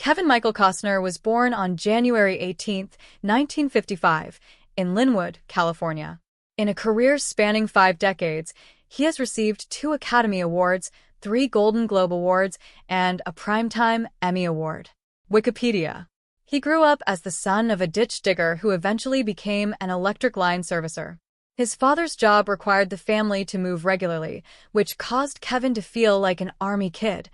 Kevin Michael Costner was born on January 18, 1955, in Linwood, California. In a career spanning 5 decades, he has received 2 Academy Awards, 3 Golden Globe Awards, and a Primetime Emmy Award. Wikipedia. He grew up as the son of a ditch digger who eventually became an electric line servicer. His father's job required the family to move regularly, which caused Kevin to feel like an army kid,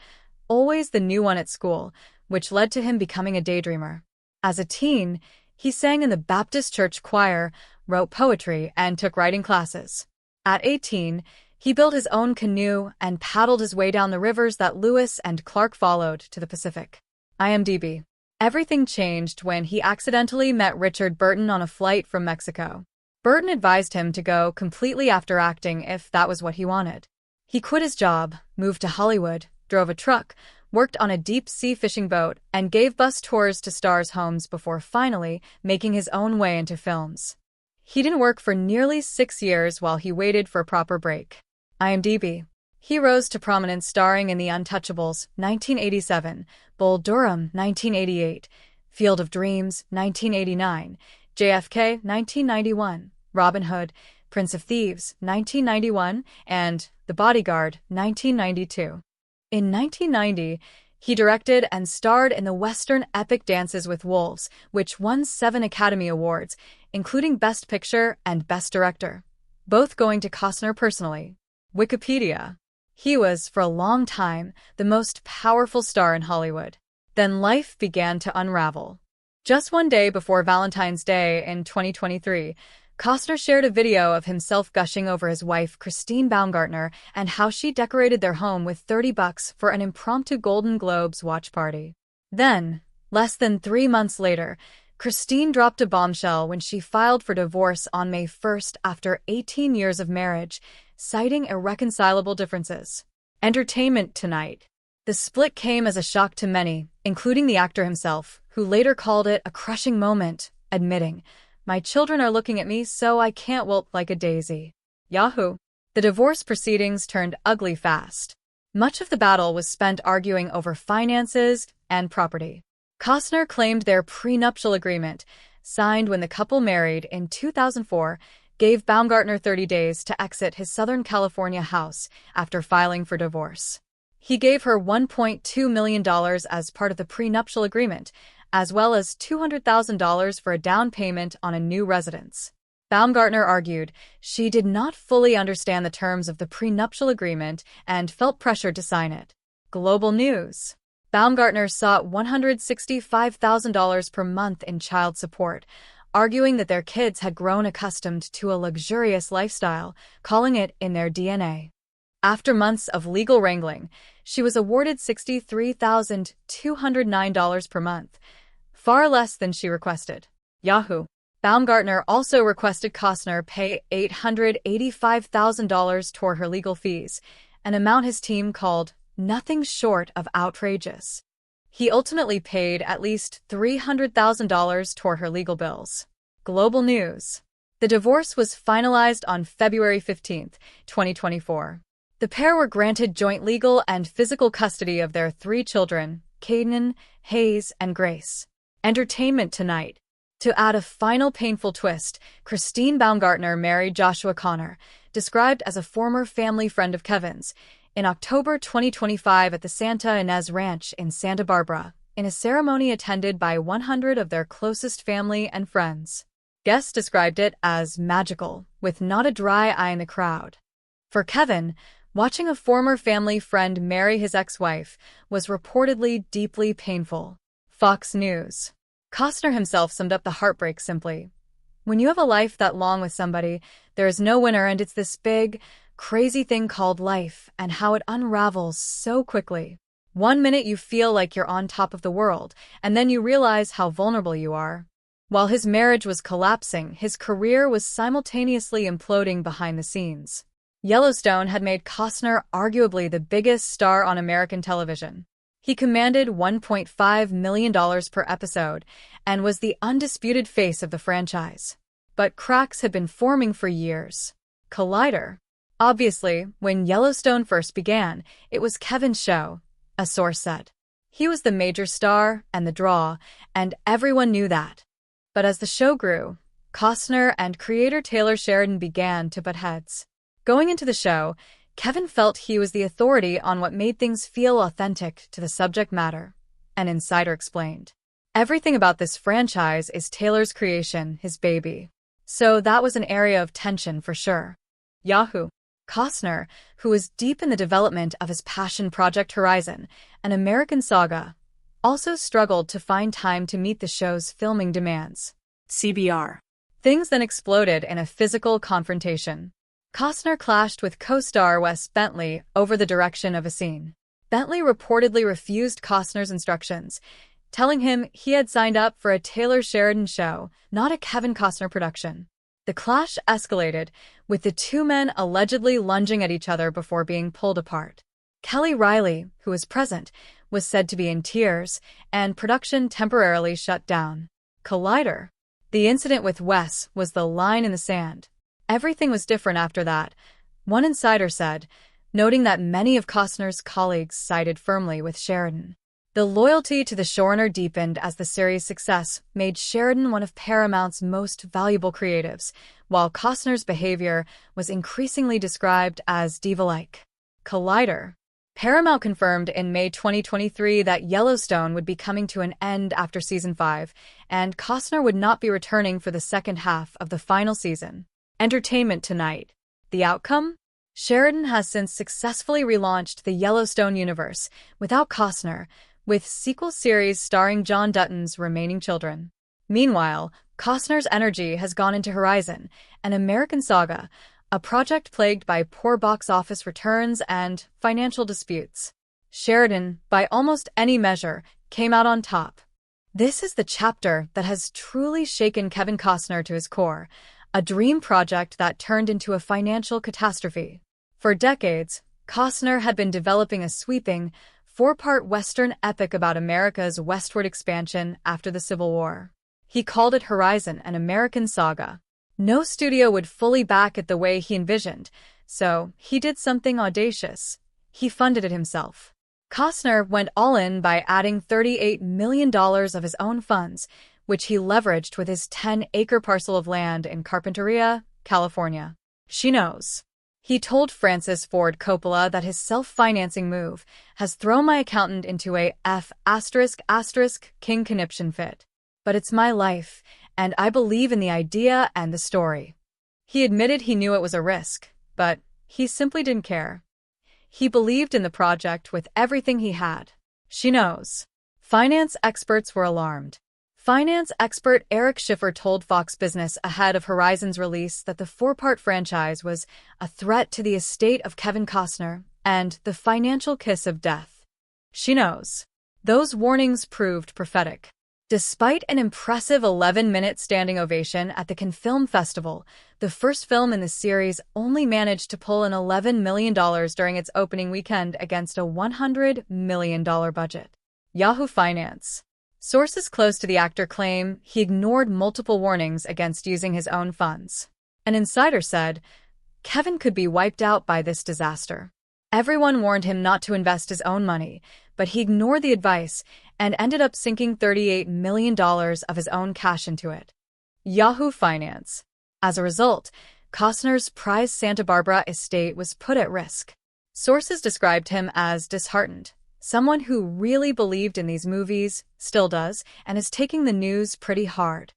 always the new one at school, which led to him becoming a daydreamer. As a teen, he sang in the Baptist church choir, wrote poetry, and took writing classes. At 18, he built his own canoe and paddled his way down the rivers that Lewis and Clark followed to the Pacific. IMDb. Everything changed when he accidentally met Richard Burton on a flight from Mexico. Burton advised him to go completely after acting if that was what he wanted. He quit his job, moved to Hollywood, drove a truck, worked on a deep-sea fishing boat, and gave bus tours to stars' homes before finally making his own way into films. He didn't work for nearly 6 years while he waited for a proper break. IMDb. He rose to prominence starring in The Untouchables, 1987, Bull Durham, 1988, Field of Dreams, 1989, JFK, 1991, Robin Hood, Prince of Thieves, 1991, and The Bodyguard, 1992. In 1990, he directed and starred in the Western epic Dances with Wolves, which won 7 Academy Awards, including Best Picture and Best Director, both going to Costner personally. Wikipedia. He was, for a long time, the most powerful star in Hollywood. Then life began to unravel. Just one day before Valentine's Day in 2023, Costner shared a video of himself gushing over his wife, Christine Baumgartner, and how she decorated their home with $30 for an impromptu Golden Globes watch party. Then, less than 3 months later, Christine dropped a bombshell when she filed for divorce on May 1st after 18 years of marriage, citing irreconcilable differences. Entertainment Tonight. The split came as a shock to many, including the actor himself, who later called it a crushing moment, admitting, "My children are looking at me so I can't wilt like a daisy." Yahoo! The divorce proceedings turned ugly fast. Much of the battle was spent arguing over finances and property. Costner claimed their prenuptial agreement, signed when the couple married in 2004, gave Baumgartner 30 days to exit his Southern California house after filing for divorce. He gave her $1.2 million as part of the prenuptial agreement, as well as $200,000 for a down payment on a new residence. Baumgartner argued she did not fully understand the terms of the prenuptial agreement and felt pressured to sign it. Global news. Baumgartner sought $165,000 per month in child support, arguing that their kids had grown accustomed to a luxurious lifestyle, calling it in their DNA. After months of legal wrangling, she was awarded $63,209 per month, far less than she requested. Yahoo! Baumgartner also requested Costner pay $885,000 toward her legal fees, an amount his team called nothing short of outrageous. He ultimately paid at least $300,000 toward her legal bills. Global news. The divorce was finalized on February 15, 2024. The pair were granted joint legal and physical custody of their 3 children, Caden, Hayes, and Grace. Entertainment Tonight. To add a final painful twist, Christine Baumgartner married Joshua Connor, described as a former family friend of Kevin's, in October 2025 at the Santa Ynez Ranch in Santa Barbara, in a ceremony attended by 100 of their closest family and friends. Guests described it as magical, with not a dry eye in the crowd. For Kevin, watching a former family friend marry his ex-wife was reportedly deeply painful. Fox News. Costner himself summed up the heartbreak simply. "When you have a life that long with somebody, there is no winner, and it's this big, crazy thing called life and how it unravels so quickly. One minute you feel like you're on top of the world, and then you realize how vulnerable you are." While his marriage was collapsing, his career was simultaneously imploding behind the scenes. Yellowstone had made Costner arguably the biggest star on American television. He commanded $1.5 million per episode and was the undisputed face of the franchise. But cracks had been forming for years. Collider. Obviously, when Yellowstone first began, it was Kevin's show, a source said. He was the major star and the draw, and everyone knew that. But as the show grew, Costner and creator Taylor Sheridan began to butt heads. Going into the show, Kevin felt he was the authority on what made things feel authentic to the subject matter. An insider explained, "Everything about this franchise is Taylor's creation, his baby." So that was an area of tension for sure. Yahoo! Costner, who was deep in the development of his passion project Horizon, an American saga, also struggled to find time to meet the show's filming demands. CBR. Things then exploded in a physical confrontation. Costner clashed with co-star Wes Bentley over the direction of a scene. Bentley reportedly refused Costner's instructions, telling him he had signed up for a Taylor Sheridan show, not a Kevin Costner production. The clash escalated, with the two men allegedly lunging at each other before being pulled apart. Kelly Riley, who was present, was said to be in tears, and production temporarily shut down. Collider. The incident with Wes was the line in the sand. Everything was different after that, one insider said, noting that many of Costner's colleagues sided firmly with Sheridan. The loyalty to the showrunner deepened as the series' success made Sheridan one of Paramount's most valuable creatives, while Costner's behavior was increasingly described as diva-like. Collider. Paramount confirmed in May 2023 that Yellowstone would be coming to an end after Season 5, and Costner would not be returning for the second half of the final season. Entertainment Tonight. The outcome? Sheridan has since successfully relaunched the Yellowstone universe without Costner, with sequel series starring John Dutton's remaining children. Meanwhile, Costner's energy has gone into Horizon, an American saga, a project plagued by poor box office returns and financial disputes. Sheridan, by almost any measure, came out on top. This is the chapter that has truly shaken Kevin Costner to his core, a dream project that turned into a financial catastrophe. For decades, Costner had been developing a sweeping, four-part Western epic about America's westward expansion after the Civil War. He called it Horizon, an American saga. No studio would fully back it the way he envisioned, so he did something audacious. He funded it himself. Costner went all in by adding $38 million of his own funds, which he leveraged with his 10-acre parcel of land in Carpinteria, California. She knows. He told Francis Ford Coppola that his self-financing move has thrown my accountant into a King conniption fit. But it's my life, and I believe in the idea and the story. He admitted he knew it was a risk, but he simply didn't care. He believed in the project with everything he had. She knows. Finance experts were alarmed. Finance expert Eric Schiffer told Fox Business ahead of Horizon's release that the four-part franchise was a threat to the estate of Kevin Costner and the financial kiss of death. She knows. Those warnings proved prophetic. Despite an impressive 11-minute standing ovation at the Cannes Film Festival, the first film in the series only managed to pull in $11 million during its opening weekend against a $100 million budget. Yahoo Finance. Sources close to the actor claim he ignored multiple warnings against using his own funds. An insider said, Kevin could be wiped out by this disaster. Everyone warned him not to invest his own money, but he ignored the advice and ended up sinking $38 million of his own cash into it. Yahoo Finance. As a result, Costner's prized Santa Barbara estate was put at risk. Sources described him as disheartened. Someone who really believed in these movies, still does, and is taking the news pretty hard.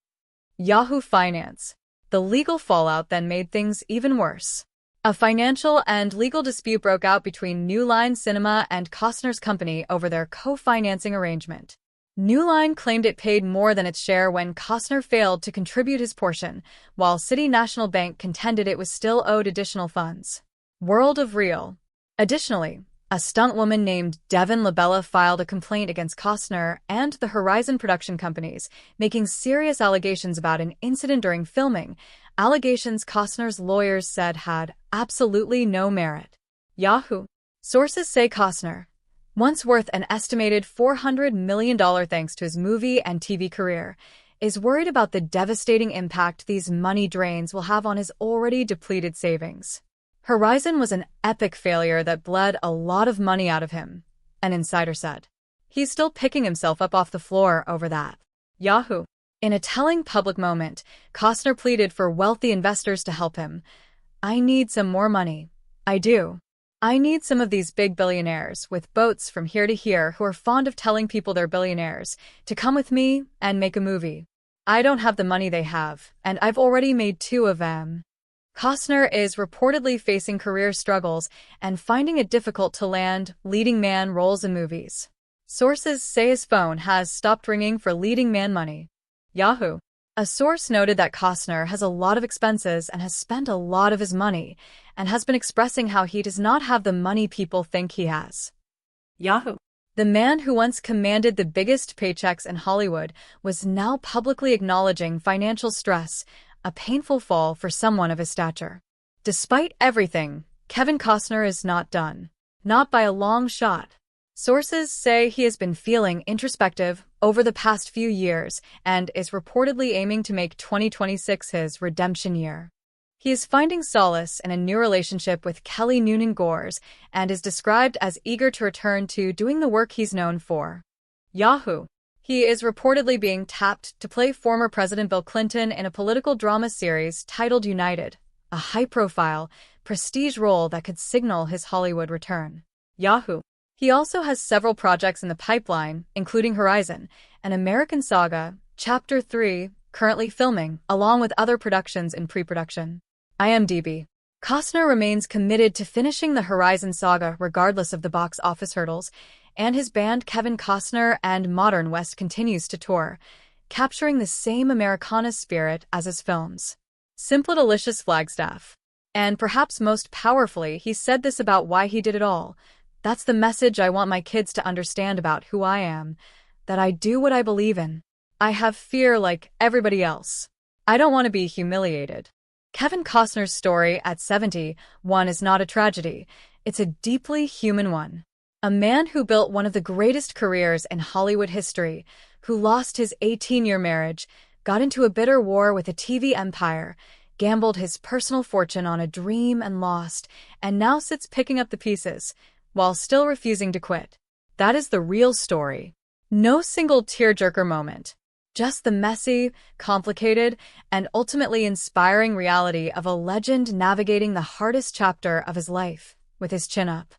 Yahoo Finance. The legal fallout then made things even worse. A financial and legal dispute broke out between New Line Cinema and Costner's company over their co-financing arrangement. New Line claimed it paid more than its share when Costner failed to contribute his portion, while City National Bank contended it was still owed additional funds. World of Real. Additionally, a stuntwoman named Devin Labella filed a complaint against Costner and the Horizon production companies, making serious allegations about an incident during filming, allegations Costner's lawyers said had absolutely no merit. Yahoo! Sources say Costner, once worth an estimated $400 million thanks to his movie and TV career, is worried about the devastating impact these money drains will have on his already depleted savings. Horizon was an epic failure that bled a lot of money out of him, an insider said. He's still picking himself up off the floor over that. Yahoo! In a telling public moment, Costner pleaded for wealthy investors to help him. I need some more money. I do. I need some of these big billionaires with boats from here to here who are fond of telling people they're billionaires to come with me and make a movie. I don't have the money they have, and I've already made 2 of them. Costner is reportedly facing career struggles and finding it difficult to land leading man roles in movies. Sources say his phone has stopped ringing for leading man money. Yahoo! A source noted that Costner has a lot of expenses and has spent a lot of his money, and has been expressing how he does not have the money people think he has. Yahoo! The man who once commanded the biggest paychecks in Hollywood was now publicly acknowledging financial stress, a painful fall for someone of his stature. Despite everything, Kevin Costner is not done. Not by a long shot. Sources say he has been feeling introspective over the past few years and is reportedly aiming to make 2026 his redemption year. He is finding solace in a new relationship with Kelly Noonan-Gores and is described as eager to return to doing the work he's known for. Yahoo! He is reportedly being tapped to play former President Bill Clinton in a political drama series titled United, a high-profile, prestige role that could signal his Hollywood return. Yahoo! He also has several projects in the pipeline, including Horizon, an American Saga, Chapter 3, currently filming, along with other productions in pre-production. IMDb. Costner remains committed to finishing the Horizon saga regardless of the box office hurdles, and his band Kevin Costner and Modern West continues to tour, capturing the same Americana spirit as his films. Simple Delicious Flagstaff. And perhaps most powerfully, he said this about why he did it all. That's the message I want my kids to understand about who I am, that I do what I believe in. I have fear like everybody else. I don't want to be humiliated. Kevin Costner's story at 71 is not a tragedy. It's a deeply human one. A man who built one of the greatest careers in Hollywood history, who lost his 18-year marriage, got into a bitter war with a TV empire, gambled his personal fortune on a dream and lost, and now sits picking up the pieces, while still refusing to quit. That is the real story. No single tearjerker moment. Just the messy, complicated, and ultimately inspiring reality of a legend navigating the hardest chapter of his life, with his chin up.